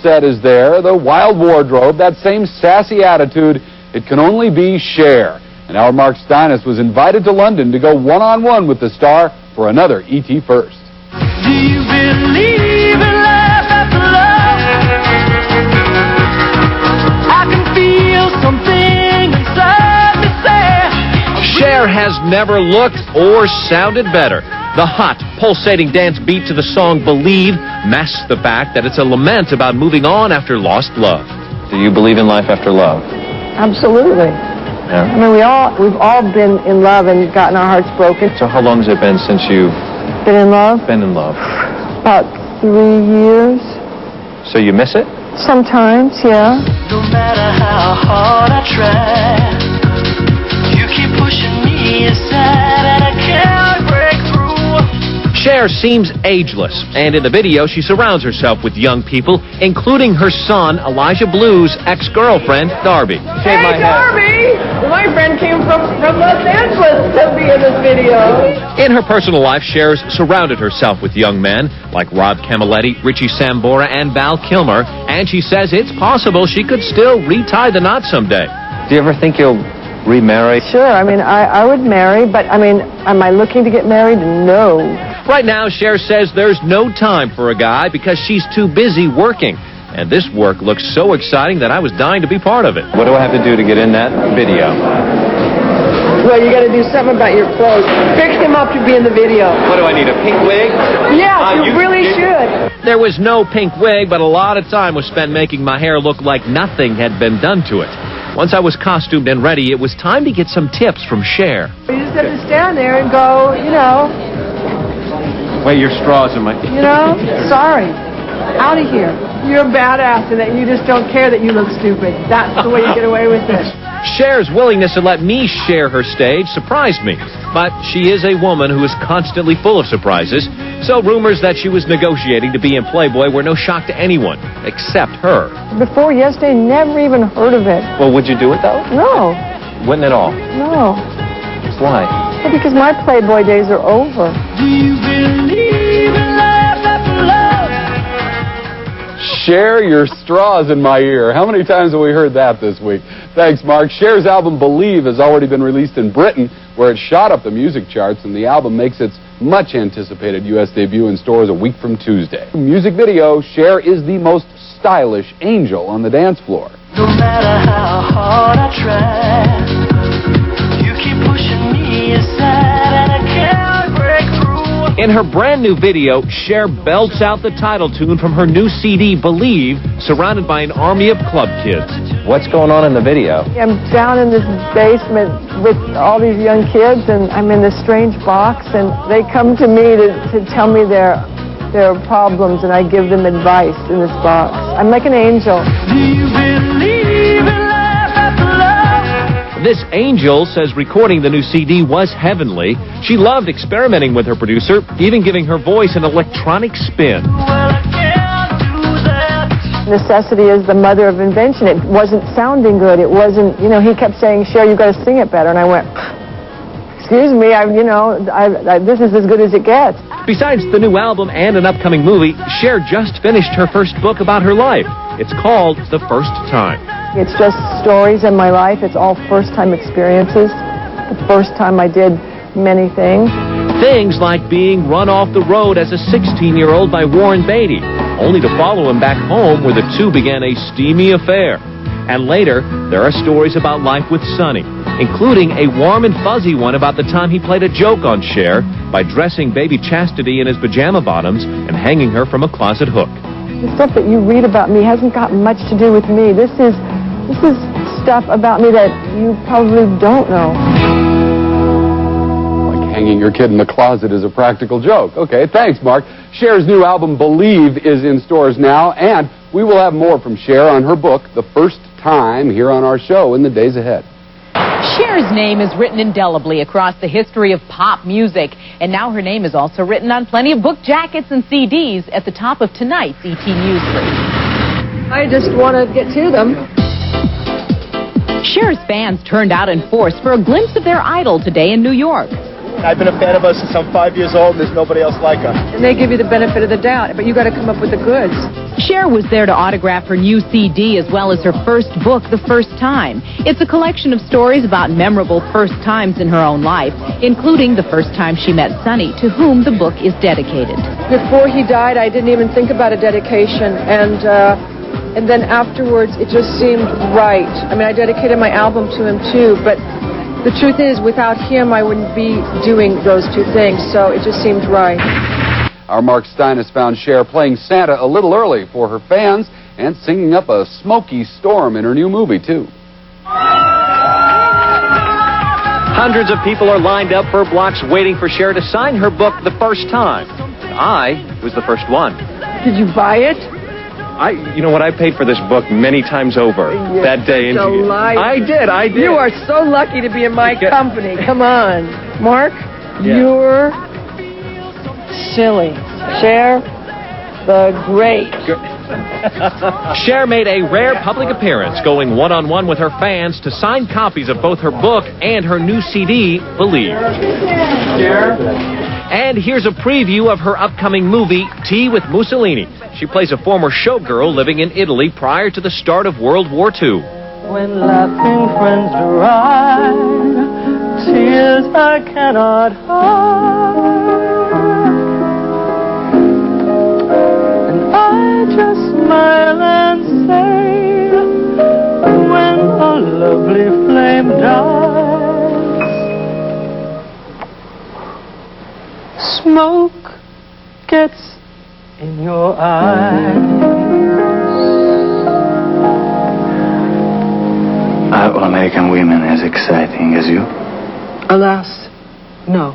set is there, the wild wardrobe, that same sassy attitude. It can only be Cher. And our Mark Steinis was invited to London to go one-on-one with the star for another ET First. Do you believe in life after love? I can feel something inside me say. Cher has never looked or sounded better. The hot, pulsating dance beat to the song Believe masks the fact that it's a lament about moving on after lost love. Do you believe in life after love? Absolutely. Yeah. I mean, we've all been in love and gotten our hearts broken. So how long has it been since you've Been in love? been in love? About 3 years. So you miss it? Sometimes, yeah. No matter how hard I try, you keep pushing me aside and I can't break through. Cher seems ageless, and in the video she surrounds herself with young people, including her son, Elijah Blue's ex-girlfriend, Darby. Hey, Darby! My friend came from Los Angeles to be in this video. In her personal life, Cher's surrounded herself with young men like Rob Camilletti, Richie Sambora, and Val Kilmer, and she says it's possible she could still retie the knot someday. Do you ever think you'll remarry? Sure, I mean, I would marry, but I mean, am I looking to get married? No. Right now, Cher says there's no time for a guy because she's too busy working. And this work looks so exciting that I was dying to be part of it. What do I have to do to get in that video? Well, you got to do something about your clothes. Fix them up to be in the video. What do I need, a pink wig? Yeah, you really should. There was no pink wig, but a lot of time was spent making my hair look like nothing had been done to it. Once I was costumed and ready, it was time to get some tips from Cher. You just have to stand there and go, Wait, your straws in my... sorry. Out of here. You're a badass and that you just don't care that you look stupid. That's the way you get away with it. Cher's willingness to let me share her stage surprised me. But she is a woman who is constantly full of surprises, so rumors that she was negotiating to be in Playboy were no shock to anyone, except her. Before yesterday, never even heard of it. Well, would you do it, though? No. Wouldn't at all? No. Why? Well, because my Playboy days are over. Do you believe in life after love? Cher, your straw's in my ear. How many times have we heard that this week? Thanks, Mark. Cher's album Believe has already been released in Britain, where it shot up the music charts, and the album makes its much-anticipated U.S. debut in stores a week from Tuesday. Music video, Cher is the most stylish angel on the dance floor. No matter how hard I try, you keep pushing me aside and I can't break through. In her brand new video, Cher belts out the title tune from her new CD, Believe, surrounded by an army of club kids. What's going on in the video? I'm down in this basement with all these young kids, and I'm in this strange box, and they come to me to tell me their problems, and I give them advice in this box. I'm like an angel. Do you believe in life after love? This angel says recording the new CD was heavenly. She loved experimenting with her producer, even giving her voice an electronic spin. Well, I can't do that. Necessity is the mother of invention. It wasn't sounding good. It wasn't, he kept saying, Cher, you got to sing it better. And I went, excuse me, this is as good as it gets. Besides the new album and an upcoming movie, Cher just finished her first book about her life. It's called The First Time. It's just stories in my life. It's all first-time experiences. The first time I did many things. Things like being run off the road as a 16-year-old by Warren Beatty, only to follow him back home where the two began a steamy affair. And later, there are stories about life with Sonny, including a warm and fuzzy one about the time he played a joke on Cher by dressing baby Chastity in his pajama bottoms and hanging her from a closet hook. The stuff that you read about me hasn't got much to do with me. This is stuff about me that you probably don't know. Like hanging your kid in the closet is a practical joke. Okay, thanks, Mark. Cher's new album, Believe, is in stores now, and we will have more from Cher on her book, The First Time, here on our show in the days ahead. Cher's name is written indelibly across the history of pop music, and now her name is also written on plenty of book jackets and CDs at the top of tonight's ET Newsletter. I just want to get to them. Cher's fans turned out in force for a glimpse of their idol today in New York. I've been a fan of her since I'm 5 years old, and there's nobody else like her. And they give you the benefit of the doubt, but you got to come up with the goods. Cher was there to autograph her new CD as well as her first book, The First Time. It's a collection of stories about memorable first times in her own life, including the first time she met Sonny, to whom the book is dedicated. Before he died, I didn't even think about a dedication, and then afterwards, it just seemed right. I mean, I dedicated my album to him too, but the truth is, without him, I wouldn't be doing those two things, so it just seemed right. Our Mark Steinis found Cher playing Santa a little early for her fans and singing up a smoky storm in her new movie, too. Hundreds of people are lined up for blocks waiting for Cher to sign her book The First Time. I was the first one. Did you buy it? You know what? I paid for this book many times over that day. So lucky. I did. You are so lucky to be in my company. Come on. Mark, Yeah. you're silly. Cher, the great. Cher made a rare public appearance, going one-on-one with her fans to sign copies of both her book and her new CD, Believe. And here's a preview of her upcoming movie, Tea with Mussolini. She plays a former showgirl living in Italy prior to the start of World War II. When laughing friends deride tears I cannot hide, and I just smile and say, when a lovely flame dies, smoke gets in your eyes. Are all American women as exciting as you? Alas, no.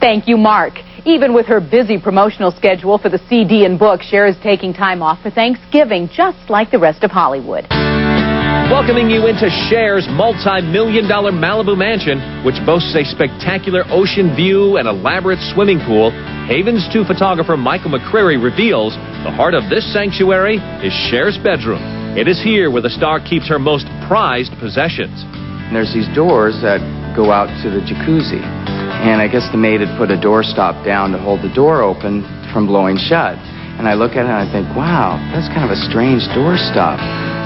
Thank you, Mark. Even with her busy promotional schedule for the CD and book, Cher is taking time off for Thanksgiving, just like the rest of Hollywood. Welcoming you into Cher's multi-million-dollar Malibu mansion, which boasts a spectacular ocean view and elaborate swimming pool, Havens 2 photographer Michael McCreary reveals the heart of this sanctuary is Cher's bedroom. It is here where the star keeps her most prized possessions. And there's these doors that go out to the jacuzzi. And I guess the maid had put a doorstop down to hold the door open from blowing shut. And I look at it and I think, wow, that's kind of a strange doorstop.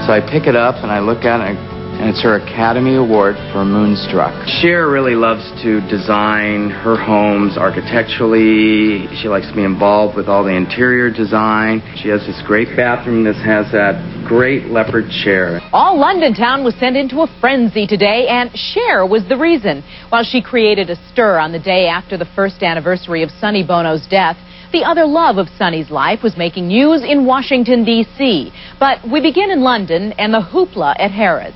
So I pick it up and I look at it, and it's her Academy Award for Moonstruck. Cher really loves to design her homes architecturally. She likes to be involved with all the interior design. She has this great bathroom that has that great leopard chair. All London town was sent into a frenzy today, and Cher was the reason. While she created a stir on the day after the first anniversary of Sonny Bono's death, the other love of Sonny's life was making news in Washington, D.C. But we begin in London and the hoopla at Harrods.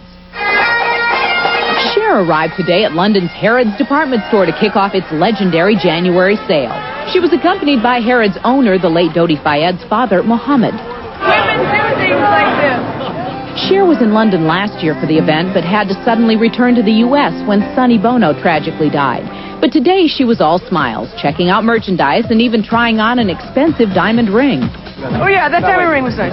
Cher arrived today at London's Harrods department store to kick off its legendary January sale. She was accompanied by Harrods owner, the late Dodi Fayed's father, Mohammed. Women do things like this. Cher was in London last year for the event, but had to suddenly return to the U.S. when Sonny Bono tragically died. But today she was all smiles, checking out merchandise and even trying on an expensive diamond ring. Oh yeah, that diamond ring was nice.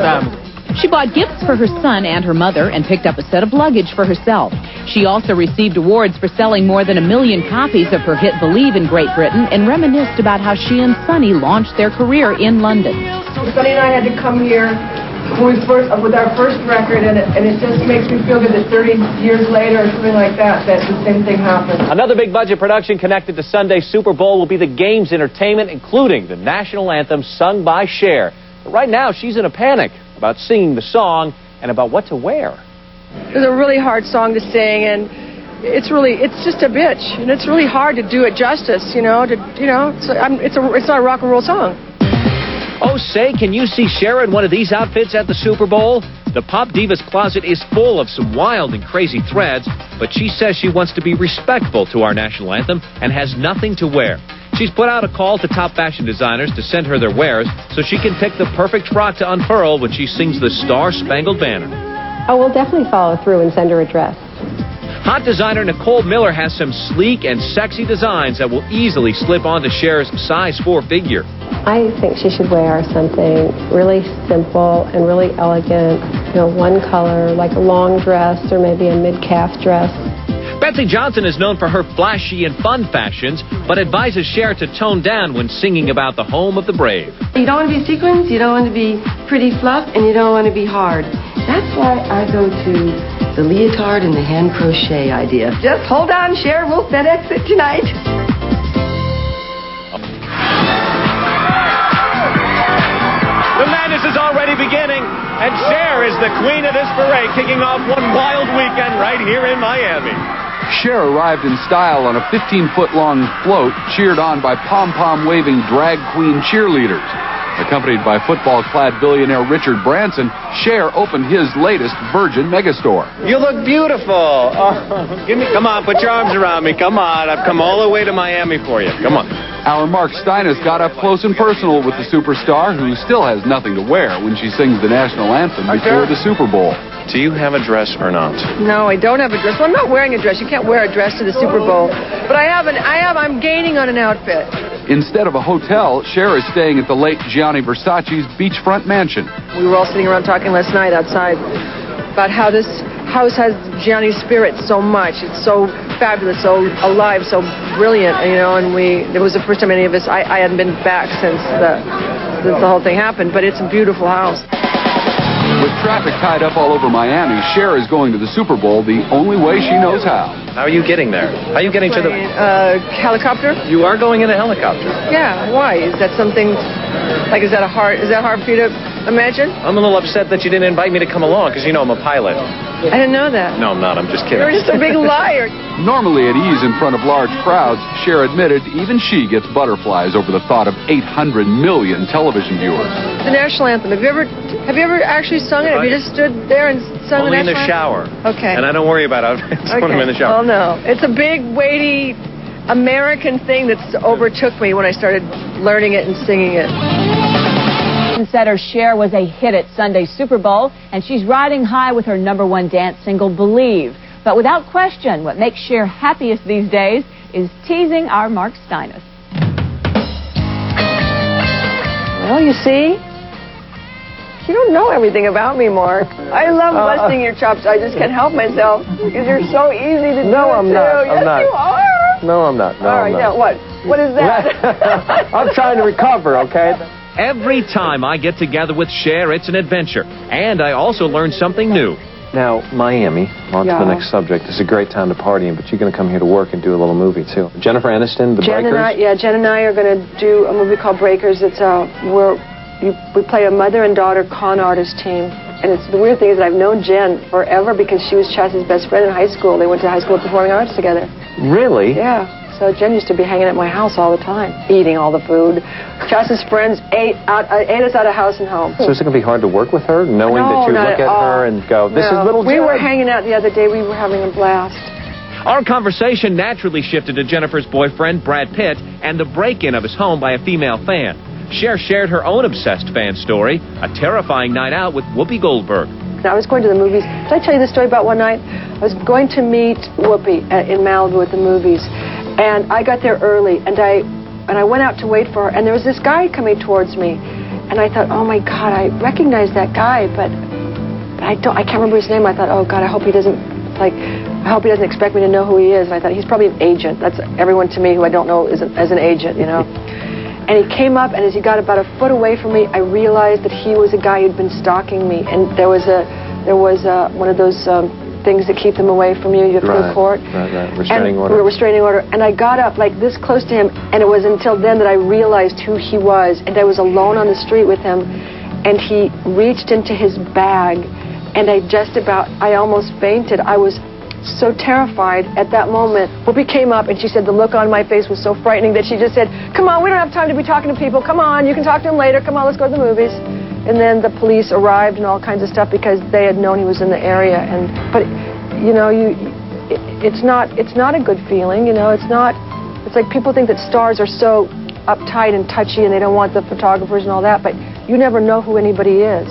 She bought gifts for her son and her mother and picked up a set of luggage for herself. She also received awards for selling more than 1 million copies of her hit Believe in Great Britain and reminisced about how she and Sonny launched their career in London. Sonny and I had to come here with our first record, and it just makes me feel good that 30 years later or something like that the same thing happened. Another big budget production connected to Sunday's Super Bowl will be the game's entertainment, including the national anthem sung by Cher. But right now, she's in a panic about singing the song and about what to wear. It was a really hard song to sing, and it's just a bitch, and it's really hard to do it justice, it's not a rock and roll song. Oh, say, can you see Cher in one of these outfits at the Super Bowl? The pop diva's closet is full of some wild and crazy threads, but she says she wants to be respectful to our national anthem and has nothing to wear. She's put out a call to top fashion designers to send her their wares so she can pick the perfect frock to unfurl when she sings the Star-Spangled Banner. Oh, we'll definitely follow through and send her a dress. Hot designer Nicole Miller has some sleek and sexy designs that will easily slip onto Cher's size 4 figure. I think she should wear something really simple and really elegant, one color, like a long dress or maybe a mid-calf dress. Betsy Johnson is known for her flashy and fun fashions, but advises Cher to tone down when singing about the home of the brave. You don't want to be sequins, you don't want to be pretty fluff, and you don't want to be hard. That's why I go to the leotard and the hand crochet idea. Just hold on, Cher, we'll FedEx it tonight. The madness is already beginning, and Cher is the queen of this parade, kicking off one wild weekend right here in Miami. Cher arrived in style on a 15-foot-long float, cheered on by pom-pom-waving drag queen cheerleaders. Accompanied by football-clad billionaire Richard Branson, Cher opened his latest Virgin megastore. You look beautiful. Oh, come on, put your arms around me. Come on, I've come all the way to Miami for you. Come on. Our Mark Steinis got up close and personal with the superstar, who still has nothing to wear when she sings the national anthem before the Super Bowl. Do you have a dress or not? No, I don't have a dress. Well, I'm not wearing a dress. You can't wear a dress to the Super Bowl. But I'm gaining on an outfit. Instead of a hotel, Cher is staying at the late Gianni Versace's beachfront mansion. We were all sitting around talking last night outside about how this house has Gianni's spirit so much. It's so fabulous, so alive, so brilliant, you know, and it was the first time any of us, I hadn't been back since the whole thing happened, but it's a beautiful house. With traffic tied up all over Miami, Cher is going to the Super Bowl the only way she knows how. How are you getting there? How are you getting to the... Helicopter? You are going in a helicopter? Yeah, why? Is that something, like, is that hard for you to imagine? I'm a little upset that you didn't invite me to come along, because you know I'm a pilot. I didn't know that. No, I'm not. I'm just kidding. You're just a big liar. Normally at ease in front of large crowds, Cher admitted even she gets butterflies over the thought of 800 million television viewers. The national anthem. Have you ever actually sung it? Have you just stood there and sung Only the national in the shower. Okay. And I don't worry about it. It's when I'm in the shower. Oh, no. It's a big, weighty American thing that's overtook me when I started learning it and singing it. Setter Cher was a hit at Sunday's Super Bowl, and she's riding high with her #1 dance single, Believe. But without question, what makes Cher happiest these days is teasing our Mark Steinis. Well, you see? You don't know everything about me, Mark. I love busting your chops. I just can't help myself because you're so easy to do. No, I'm not. Yes, you are. No, I'm not. No, all right, now what? What is that? I'm trying to recover, okay? Every time I get together with Cher, it's an adventure. And I also learn something new. Now, Miami, on to the next subject. It's a great time to party in, but you're going to come here to work and do a little movie, too. Jennifer Aniston, The Breakers? Jen and I are going to do a movie called Breakers. It's we play a mother and daughter con artist team. And the weird thing is that I've known Jen forever because she was Chaz's best friend in high school. They went to high school of performing arts together. Really? Yeah. So Jen used to be hanging at my house all the time, eating all the food. Chaz's friends ate us out of house and home. So is it going to be hard to work with her, knowing that you look at her and go, this is little Jen? We were hanging out the other day. We were having a blast. Our conversation naturally shifted to Jennifer's boyfriend, Brad Pitt, and the break-in of his home by a female fan. Cher shared her own obsessed fan story, a terrifying night out with Whoopi Goldberg. I was going to the movies. Did I tell you the story about one night? I was going to meet Whoopi in Malibu at the movies. And I got there early, and I went out to wait for her, and there was this guy coming towards me, and I thought, oh my God, I recognize that guy, but I can't remember his name. I thought, oh God, I hope he doesn't expect me to know who he is. And I thought he's probably an agent. That's everyone to me who I don't know as an agent, you know. And he came up, and as he got about a foot away from me, I realized that he was a guy who'd been stalking me, and there was one of those things that keep them away from you. You have to go to court. Right. Restraining order. Restraining order. And I got up like this close to him, and it was until then that I realized who he was. And I was alone on the street with him, and he reached into his bag, and I almost fainted. I was so terrified at that moment. Whoopi came up, and she said the look on my face was so frightening that she just said, come on, we don't have time to be talking to people. Come on, you can talk to them later. Come on, let's go to the movies. And then the police arrived and all kinds of stuff because they had known he was in the area. But you know, it's not a good feeling. You know, it's like people think that stars are so uptight and touchy and they don't want the photographers and all that. But you never know who anybody is.